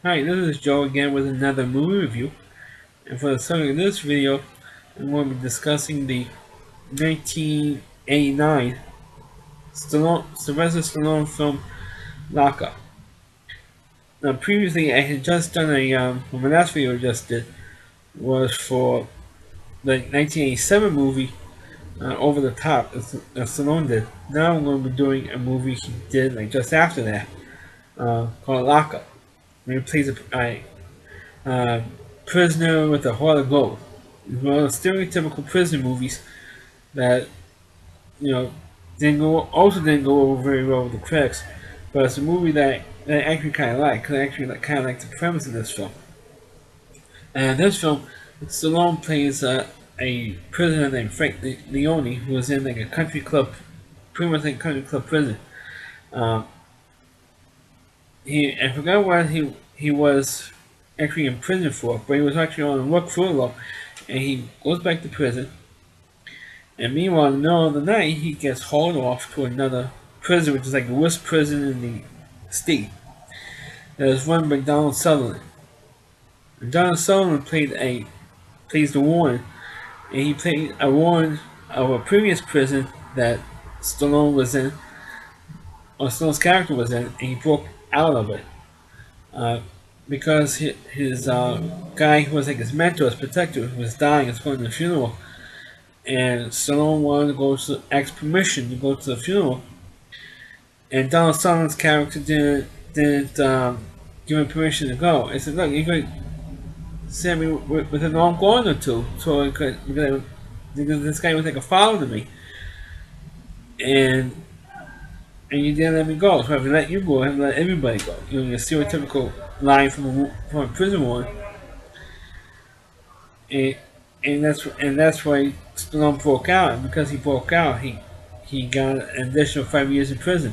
Hi, this is Joe again with another movie review. And for the subject of this video, I'm going to be discussing the 1989 Sylvester Stallone film Lock Up. Now, previously, I had just done well, my last video I just did was for the 1987 movie Over the Top that Stallone did. Now I'm going to be doing a movie he did like just after that called Lock Up. Where he plays a uh, prisoner with a heart of gold. It's one of those stereotypical prison movies that didn't go over very well with the critics, but it's a movie that I actually kind of like. Cause I actually kind of like the premise of this film. And this film, Stallone plays a prisoner named Frank Leone who was in like a country club, pretty much like a country club prison. Um, I forgot what he was actually in prison for, but he was actually on a work furlough, and he goes back to prison. And meanwhile, in the middle of the night, he gets hauled off to another prison, which is like the worst prison in the state. That is run by Donald Sutherland. And Donald Sutherland plays the warden, and he played a warden of a previous prison that Stallone was in, or Stallone's character was in, and he broke out of it. Uh, because his guy who was like his mentor, his protector, was dying, was going to the funeral, and Stallone wanted to go to ask permission to go to the funeral, and Donald Sutherland's character didn't give him permission to go. He said, "Look, you could send me with an armed guard or two, so because this guy was like a father to me, and you didn't let me go. So if I let you go, I have to let everybody go. You know, your stereotypical line from a prison warden, and that's why Stallone broke out. And because he broke out, he got an additional 5 years in prison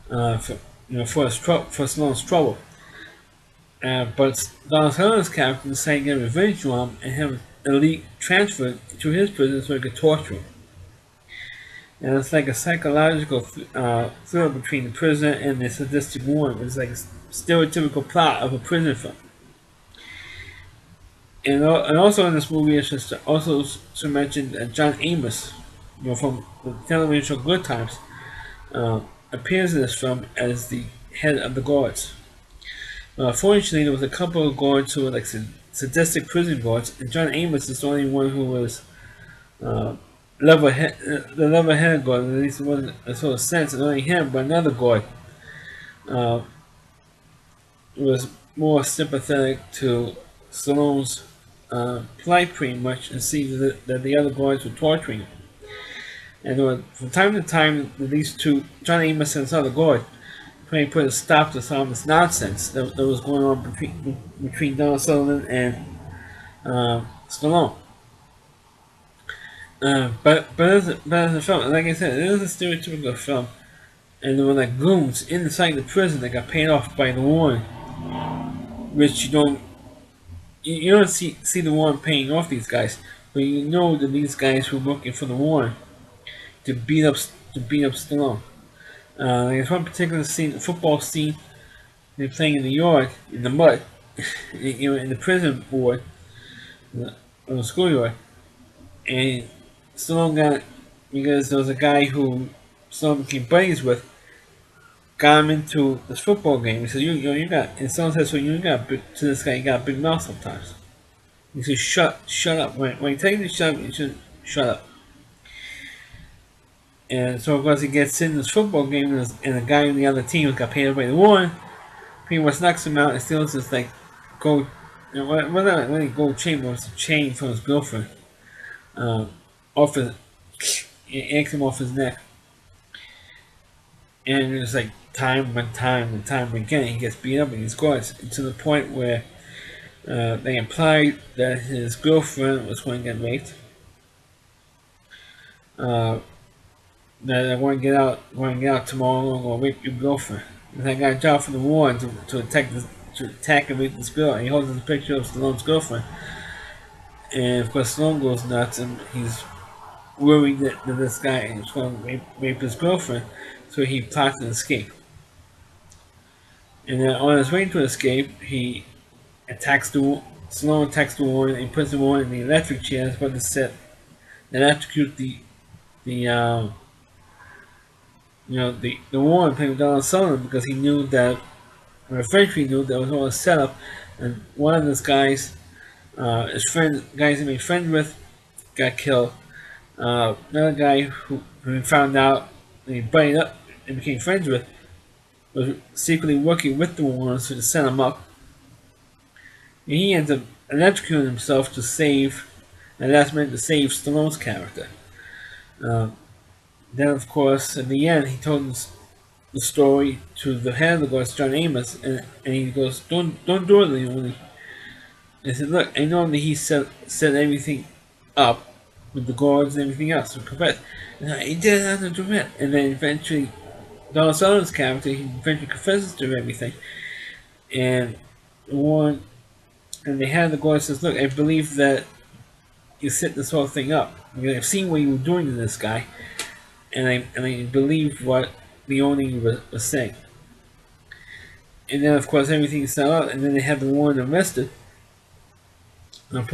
for for Stallone's trouble. But Donald Sutherland's character decided to get revenge on him and have elite transferred to his prison so he could torture him. And it's like a psychological thriller between the prisoner and the sadistic warden. It's like a stereotypical plot of a prison film. And also in this movie, it's just also to mention John Amos, from the television show Good Times, appears in this film as the head of the guards. Fortunately, there was a couple of guards who were like sadistic prison guards, and John Amos is the only one who was uh, the level-headed guard, at least in a sort of sense, and only him, but another guard uh, was more sympathetic to Stallone's plight, pretty much, and see that the other guards were torturing him. And from time to time, these two, John Amos and this other guard, trying to put a stop to some of this nonsense that was going on between Donald Sutherland and Stallone. But as a film, like I said, it is a stereotypical film, and there were like goons inside the prison that got paid off by the warden, which you don't see the warden paying off these guys, but you know that these guys were working for the warden to beat up Stallone. There's one particular scene, a football scene. They're playing in the yard, in the mud, in the prison ward, in the schoolyard, and Stallone got, because there was a guy who Stallone became buddies with, got him into this football game. He said, you got," and Stallone said, "So you got to this guy, you got a big mouth sometimes." He said, shut up. When you tell you to shut up, you should shut up. And so, of course, he gets in this football game, and the guy on the other team who got paid by the one pretty much knocks him out and steals this like gold, not really gold chain, but it's a chain from his girlfriend, off his, yanks him off his neck, and it's like time and time again he gets beat up in these guards to the point where they implied that his girlfriend was going to get raped. That I want to get out tomorrow. I'm gonna rape your girlfriend. And I got a job from the warden to attack and rape this girl. And he holds a picture of Stallone's girlfriend, and of course Stallone goes nuts, and he's worried that this guy is going to rape his girlfriend, so he plots an escape. And then on his way to escape, he attacks the Stallone attacks the woman and he puts the woman in the electric chair as well to set and electrocute the the woman playing with Donald Sutherland because he knew that or eventually knew that was all a setup and one of those guys guys he made friends with got killed. Another guy who he found out and he buddied up and became friends with was secretly working with the Warrens to set him up. And he ends up electrocuting himself to save, and that's meant to save Stallone's character. Uh, then, of course, in the end, he told the story to the head of the guards, John Amos, and he goes, "Don't do it, Leone." I said, "Look, I know that he set everything up with the guards and everything else, so confess." And he did it under duress, and then eventually Donald Sutherland's character, he eventually confesses to everything. And one, and the head of the guard says, "Look, I believe that you set this whole thing up. I've seen what you were doing to this guy, and I believe what Leone was saying." And then, of course, everything's set up, and then they have the Warren arrested. And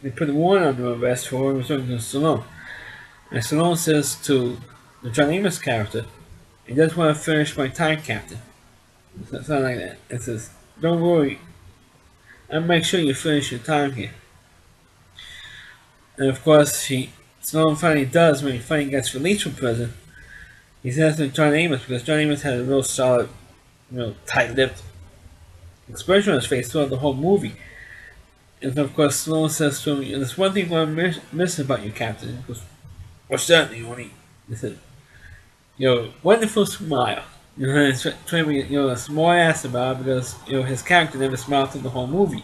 they put the Warren under arrest for what he was doing to Stallone. And Stallone says to the John Amos character, "I just want to finish my time, Captain." Something like that. It says, "Don't worry, I'll make sure you finish your time here." And of course, Stallone finally does when he finally gets released from prison. He says to John Amos, because John Amos had a real solid, tight-lipped expression on his face throughout the whole movie. And of course, Stallone says to him, "There's one thing I'm missing about you, Captain." He goes, "What's that, Leone?" He said, "Your wonderful smile." He's trying to be, a smart ass about it because, his character never smiled through the whole movie.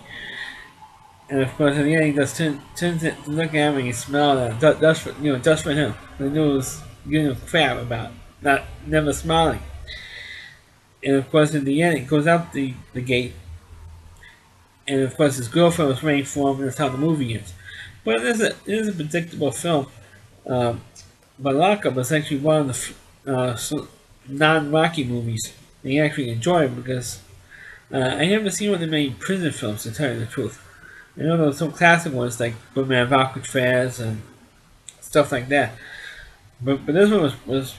And of course, in the end, he just turns it to look at him and he smiled at him, just for him. He knew it was giving him crap about never smiling. And of course, in the end, it goes out the gate. And of course, his girlfriend was waiting for him, and that's how the movie ends. But it is a predictable film. But Lockup is actually one of the non-Rocky movies that you actually enjoy because I haven't seen one of many prison films, to tell you the truth. I know there were some classic ones like Boogeyman of Alcatraz and stuff like that. But this one was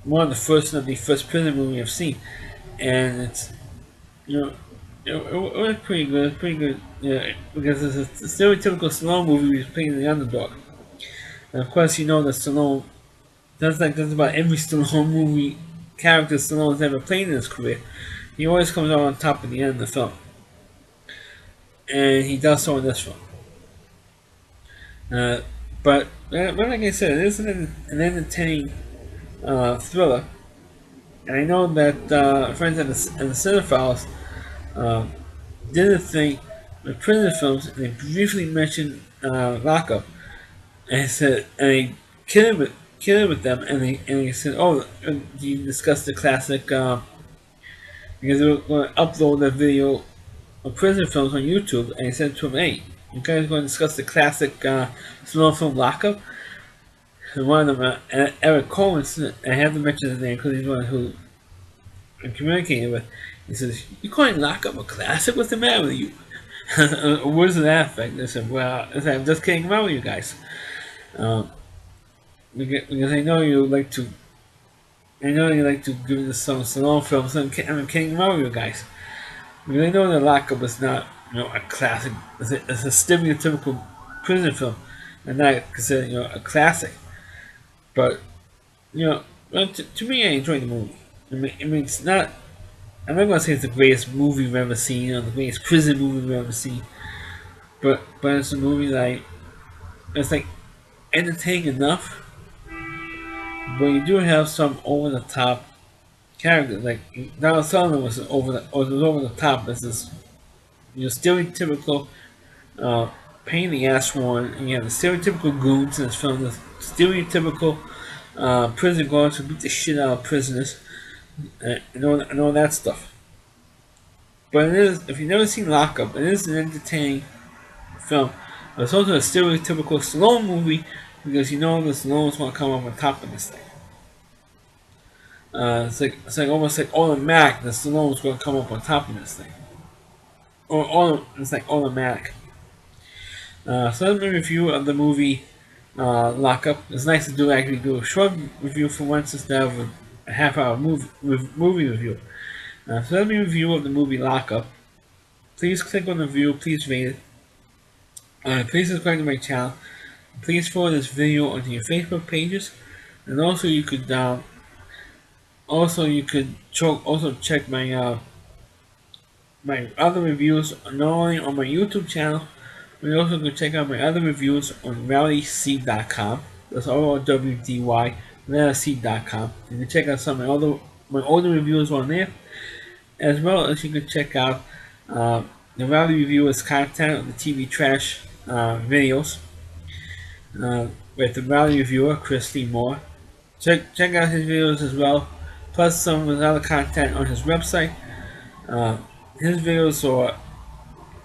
one of the first prison movie I've seen. And it's, it was pretty good. It's pretty good, because it's a stereotypical Stallone movie where he's playing the underdog. And of course, that Stallone, that's like just about every Stallone movie character Stallone's ever played in his career. He always comes out on top at the end of the film. And he does so in this film. But like I said, it is an entertaining thriller. And I know that friends and the cinephiles didn't think with prison films, and they briefly mentioned Lockup. And they kidded with them, and they said, "Oh, you discussed the classic," because they were going to upload the video of prison films on YouTube, and he said to him, "Hey, you guys are going to discuss the classic Stallone film Lockup?" And one of them, Eric Cohen, I have to mention his name because he's one who I'm communicating with. He says, "You calling Lockup a classic? What's the matter with you?" Words to that effect. I said, "Well, I'm just kidding around with you guys." Because I know you like to give this some Stallone films, so I'm kidding around with you guys. Because I know that Lockup is not, a classic. It's a stereotypical prison film, and not considered, a classic. But, to me, I enjoy the movie. I mean, it's not. I'm not gonna say it's the greatest movie we've ever seen, or the greatest prison movie we've ever seen. But it's a movie that it's like entertaining enough. But you do have some over the top characters. Like Donald Sutherland was over the top as this stereotypical pain in the ass one, and you have the stereotypical goons in this film, the stereotypical prison guards who beat the shit out of prisoners, and all that stuff. But it is, if you've never seen Lockup, it is an entertaining film. But it's also a stereotypical Stallone movie because the Stallone's want to come up on top of this thing. It's like almost like automatic that Stallone's going to come up on top of this thing, or it's like automatic. So that's my review of the movie Lockup. It's nice to actually do a short review for once instead of a half-hour movie review. So that's my review of the movie Lockup. Please click on the review. Please rate it. Please subscribe to my channel. Please forward this video onto your Facebook pages, and also check my other reviews not only on my YouTube channel, but you also can check out my other reviews on rallyc.com. That's ROWDY, rallyc.com. You can check out some of my older reviews on there, as well as you can check out the Rally Reviewers content of the TV Trash videos with the Rally Reviewer, Christine Moore. Check out his videos as well, plus some of his other content on his website. Uh, his videos are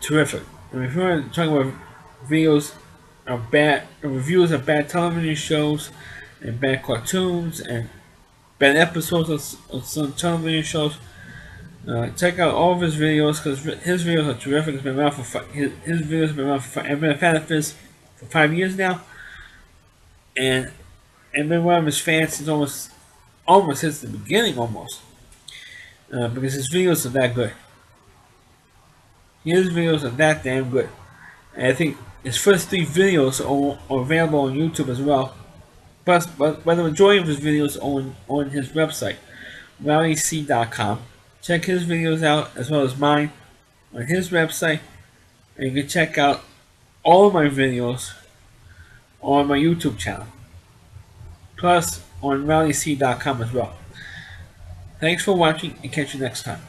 terrific. And if you're talking about videos of bad reviews of bad television shows and bad cartoons and bad episodes of some television shows, check out all of his videos because his videos are terrific. It's been around his videos have been around for I've been a fan of his for 5 years now, and been one of his fans since almost since the beginning because his videos are that good. His videos are that damn good. And I think his first 3 videos are available on YouTube as well. But the majority of his videos are on his website, rallyc.com. Check his videos out as well as mine on his website. And you can check out all of my videos on my YouTube channel. Plus on rallyc.com as well. Thanks for watching and catch you next time.